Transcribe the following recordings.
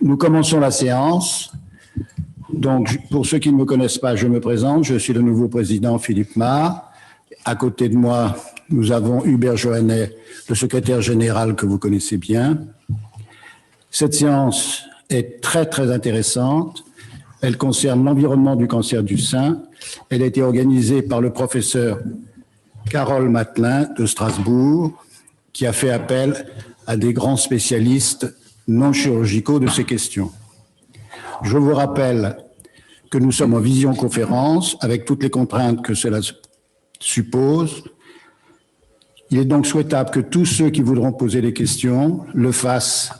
Nous commençons la séance. Donc, pour ceux qui ne me connaissent pas, je me présente. Je suis le nouveau président Philippe Marre. À côté de moi, nous avons Hubert Joannet, le secrétaire général que vous connaissez bien. Cette séance est très, très intéressante. Elle concerne l'environnement du cancer du sein. Elle a été organisée par le professeur Carole Matelin de Strasbourg, qui a fait appel à des grands spécialistes non chirurgicaux de ces questions. Je vous rappelle que nous sommes en visioconférence avec toutes les contraintes que cela suppose. Il est donc souhaitable que tous ceux qui voudront poser des questions le fassent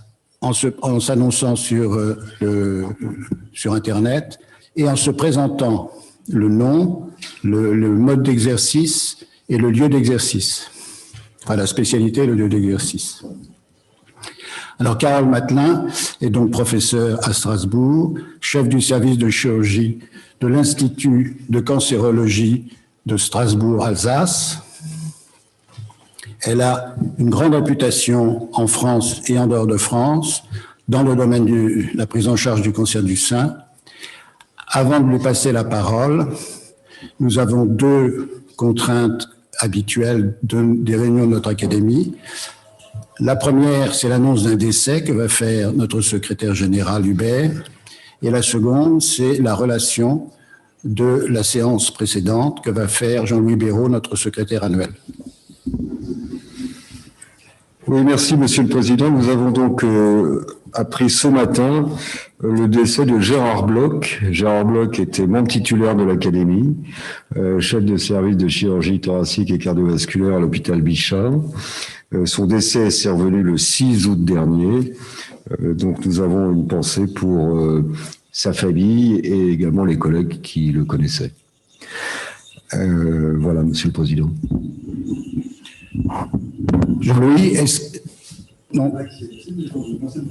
en s'annonçant sur Internet et en se présentant le nom, le mode d'exercice et le lieu d'exercice. Enfin, la spécialité et le lieu d'exercice. Alors, Carole Matelin est donc professeure à Strasbourg, chef du service de chirurgie de l'Institut de cancérologie de Strasbourg-Alsace. Elle a une grande réputation en France et en dehors de France dans le domaine de la prise en charge du cancer du sein. Avant de lui passer la parole, nous avons deux contraintes habituelles des réunions de notre académie. La première, c'est l'annonce d'un décès que va faire notre secrétaire général Hubert. Et la seconde, c'est la relation de la séance précédente que va faire Jean-Louis Béraud, notre secrétaire annuel. Oui, merci Monsieur le Président. Nous avons donc appris ce matin le décès de Gérard Bloch. Gérard Bloch était membre titulaire de l'Académie, chef de service de chirurgie thoracique et cardiovasculaire à l'hôpital Bichat. Son décès est survenu le 6 août dernier. Donc nous avons une pensée pour sa famille et également les collègues qui le connaissaient. Voilà, Monsieur le Président. Jean-Louis, non.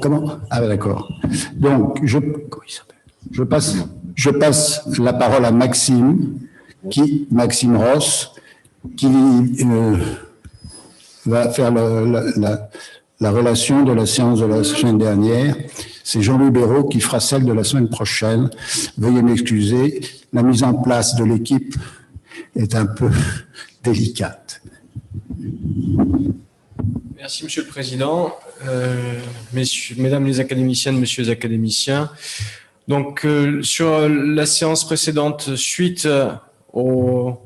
Comment? Ah, d'accord. Donc, je passe la parole à Maxime Ross, qui va faire la relation de la séance de la semaine dernière. C'est Jean-Louis Béraud qui fera celle de la semaine prochaine. Veuillez m'excuser, la mise en place de l'équipe est un peu délicate. Merci, Monsieur le Président. Mesdames les académiciennes, Messieurs les académiciens. Donc, sur la séance précédente, suite au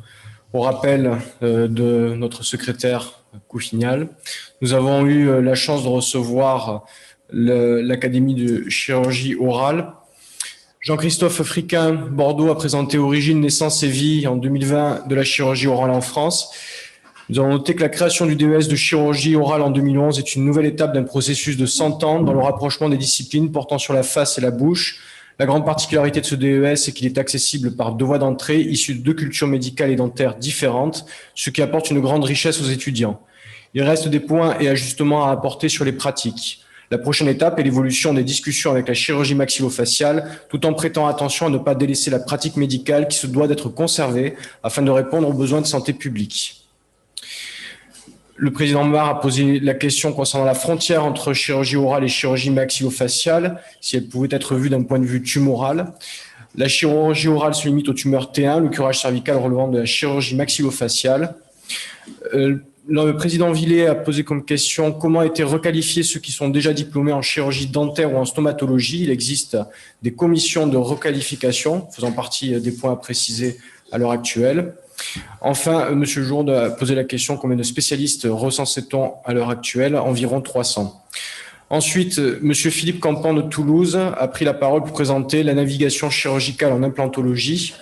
rappel de notre secrétaire Couffignal, nous avons eu la chance de recevoir l'Académie de chirurgie orale. Jean-Christophe Friquin, Bordeaux, a présenté Origine, naissance et vie en 2020 de la chirurgie orale en France. Nous avons noté que la création du DES de chirurgie orale en 2011 est une nouvelle étape d'un processus de 100 ans dans le rapprochement des disciplines portant sur la face et la bouche. La grande particularité de ce DES est qu'il est accessible par deux voies d'entrée issues de deux cultures médicales et dentaires différentes, ce qui apporte une grande richesse aux étudiants. Il reste des points et ajustements à apporter sur les pratiques. La prochaine étape est l'évolution des discussions avec la chirurgie maxillofaciale, tout en prêtant attention à ne pas délaisser la pratique médicale qui se doit d'être conservée afin de répondre aux besoins de santé publique. Le président Marre a posé la question concernant la frontière entre chirurgie orale et chirurgie maxillofaciale, si elle pouvait être vue d'un point de vue tumoral. La chirurgie orale se limite aux tumeurs T1, le curage cervical relevant de la chirurgie maxillofaciale. Le président Villet a posé comme question comment étaient requalifiés ceux qui sont déjà diplômés en chirurgie dentaire ou en stomatologie. Il existe des commissions de requalification, faisant partie des points à préciser à l'heure actuelle. Enfin, M. Jourde a posé la question combien de spécialistes recensait-on à l'heure actuelle? Environ 300. Ensuite, M. Philippe Campan de Toulouse a pris la parole pour présenter la navigation chirurgicale en implantologie.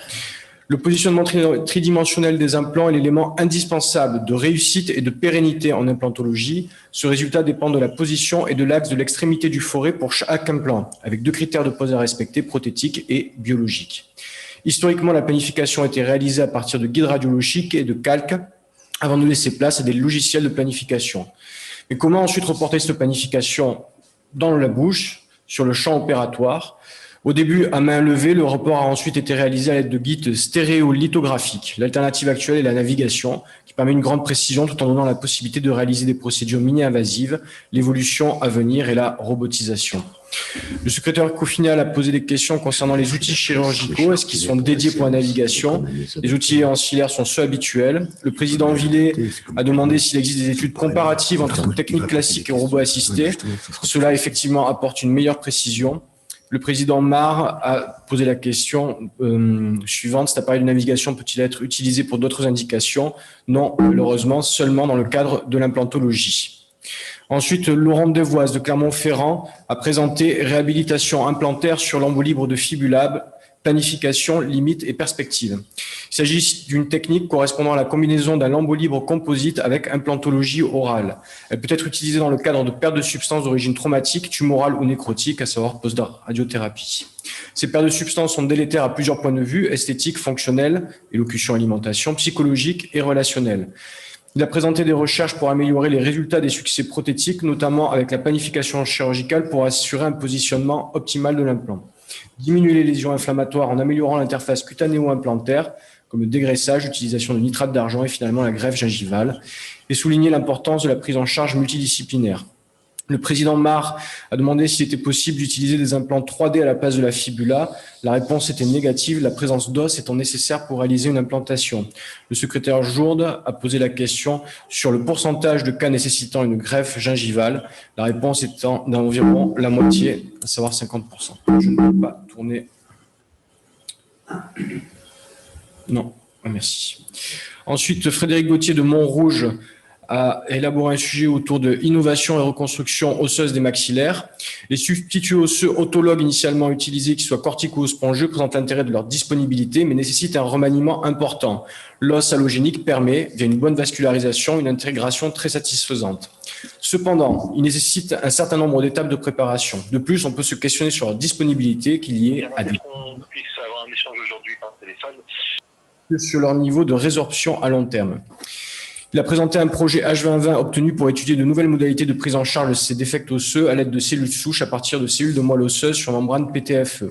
Le positionnement tridimensionnel des implants est l'élément indispensable de réussite et de pérennité en implantologie. Ce résultat dépend de la position et de l'axe de l'extrémité du forêt pour chaque implant, avec deux critères de pose à respecter, prothétiques et biologiques. Historiquement, la planification a été réalisée à partir de guides radiologiques et de calques avant de laisser place à des logiciels de planification. Mais comment ensuite reporter cette planification dans la bouche, sur le champ opératoire? Au début, à main levée, le report a ensuite été réalisé à l'aide de guides stéréolithographiques. L'alternative actuelle est la navigation, qui permet une grande précision tout en donnant la possibilité de réaliser des procédures mini-invasives, l'évolution à venir et la robotisation. Le secrétaire Coffinal a posé des questions concernant les outils chirurgicaux. Est-ce qu'ils sont dédiés pour la navigation? Les outils ancillaires sont ceux habituels. Le président Villet a demandé s'il existe des études comparatives entre techniques classiques et robots assistés. Cela, effectivement, apporte une meilleure précision. Le président Mar a posé la question suivante. Cet appareil de navigation peut-il être utilisé pour d'autres indications? Non, malheureusement, seulement dans le cadre de l'implantologie. Ensuite, Laurent Devoise de Clermont-Ferrand a présenté réhabilitation implantaire sur lambeau libre de fibulab, planification, limite et perspective. Il s'agit d'une technique correspondant à la combinaison d'un lambeau libre composite avec implantologie orale. Elle peut être utilisée dans le cadre de pertes de substances d'origine traumatique, tumorale ou nécrotique, à savoir post-radiothérapie. Ces pertes de substances sont délétères à plusieurs points de vue, esthétique, fonctionnel, élocution, alimentation, psychologique et relationnel. Il a présenté des recherches pour améliorer les résultats des succès prothétiques, notamment avec la planification chirurgicale pour assurer un positionnement optimal de l'implant. Diminuer les lésions inflammatoires en améliorant l'interface cutanéo-implantaire, comme le dégraissage, l'utilisation de nitrate d'argent et finalement la greffe gingivale, et souligner l'importance de la prise en charge multidisciplinaire. Le président Mar a demandé s'il était possible d'utiliser des implants 3D à la place de la fibula. La réponse était négative, la présence d'os étant nécessaire pour réaliser une implantation. Le secrétaire Jourde a posé la question sur le pourcentage de cas nécessitant une greffe gingivale. La réponse étant d'environ la moitié, à savoir 50%. Je ne peux pas tourner. Non, merci. Ensuite, Frédéric Gauthier de Montrouge a élaboré un sujet autour de innovation et reconstruction osseuse des maxillaires. Les substituts osseux autologues initialement utilisés, qui soient cortico-spongieux, présentent l'intérêt de leur disponibilité, mais nécessitent un remaniement important. L'os allogénique permet, via une bonne vascularisation, une intégration très satisfaisante. Cependant, il nécessite un certain nombre d'étapes de préparation. De plus, on peut se questionner sur leur disponibilité qu'il y ait à des... On puisse avoir un échange aujourd'hui par téléphone. Sur leur niveau de résorption à long terme. Il a présenté un projet H2020 obtenu pour étudier de nouvelles modalités de prise en charge de ces défects osseux à l'aide de cellules souches à partir de cellules de moelle osseuse sur membrane PTFE.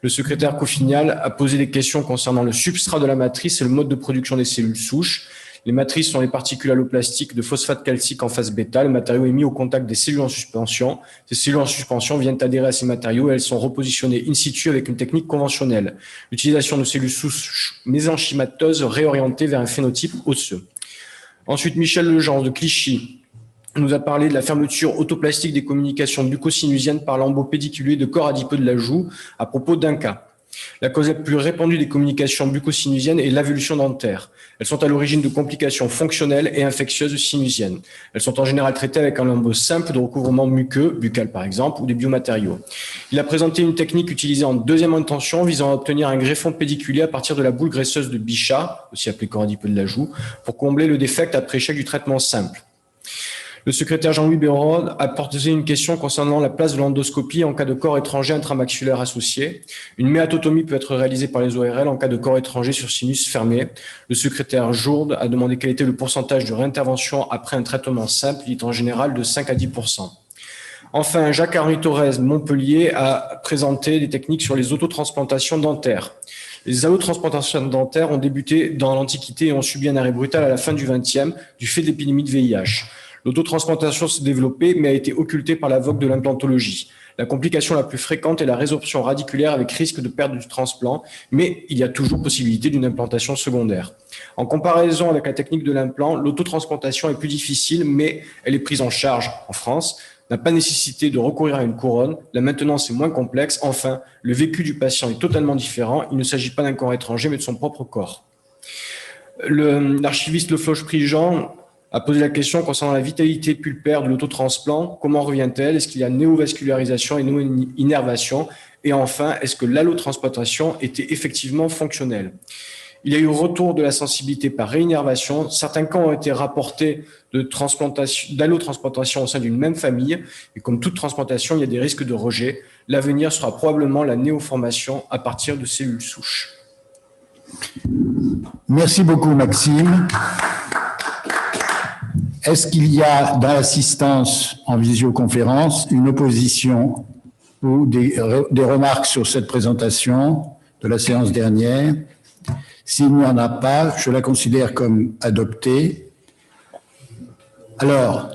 Le secrétaire Coffinal a posé des questions concernant le substrat de la matrice et le mode de production des cellules souches. Les matrices sont les particules alloplastiques de phosphate calcique en phase bêta. Le matériau est mis au contact des cellules en suspension. Ces cellules en suspension viennent adhérer à ces matériaux et elles sont repositionnées in situ avec une technique conventionnelle. L'utilisation de cellules souches mésenchymateuses réorientées vers un phénotype osseux. Ensuite, Michel Legendre de Clichy nous a parlé de la fermeture autoplastique des communications bucco-sinusiennes par lambeau pédiculé de corps adipeux de la joue à propos d'un cas. La cause la plus répandue des communications bucco-sinusiennes est l'avulsion dentaire. Elles sont à l'origine de complications fonctionnelles et infectieuses sinusiennes. Elles sont en général traitées avec un lambeau simple de recouvrement muqueux, buccal par exemple, ou des biomatériaux. Il a présenté une technique utilisée en deuxième intention visant à obtenir un greffon pédiculé à partir de la boule graisseuse de Bichat, aussi appelée corps adipeux de la joue, pour combler le défect après échec du traitement simple. Le secrétaire Jean-Louis Béraud a posé une question concernant la place de l'endoscopie en cas de corps étranger intramaxillaire associé. Une méatotomie peut être réalisée par les ORL en cas de corps étranger sur sinus fermé. Le secrétaire Jourde a demandé quel était le pourcentage de réintervention après un traitement simple. Il est en général de 5 à 10%. Enfin, Jacques-Henri Torres de Montpellier a présenté des techniques sur les autotransplantations dentaires. Les allotransplantations dentaires ont débuté dans l'Antiquité et ont subi un arrêt brutal à la fin du XXe du fait de l'épidémie de VIH. L'autotransplantation s'est développée, mais a été occultée par la vogue de l'implantologie. La complication la plus fréquente est la résorption radiculaire avec risque de perte du transplant, mais il y a toujours possibilité d'une implantation secondaire. En comparaison avec la technique de l'implant, l'autotransplantation est plus difficile, mais elle est prise en charge en France, n'a pas nécessité de recourir à une couronne, la maintenance est moins complexe. Enfin, le vécu du patient est totalement différent. Il ne s'agit pas d'un corps étranger, mais de son propre corps. L'archiviste Le Floch-Prigent a posé la question concernant la vitalité pulpaire de l'autotransplant. Comment revient-elle? Est-ce qu'il y a néovascularisation et néo-innervation? Et enfin, est-ce que l'allotransplantation était effectivement fonctionnelle? Il y a eu retour de la sensibilité par réinnervation. Certains cas ont été rapportés d'allotransplantation au sein d'une même famille. Et comme toute transplantation, il y a des risques de rejet. L'avenir sera probablement la néoformation à partir de cellules souches. Merci beaucoup, Maxime. Est-ce qu'il y a dans l'assistance en visioconférence une opposition ou des remarques sur cette présentation de la séance dernière? S'il n'y en a pas, je la considère comme adoptée. Alors,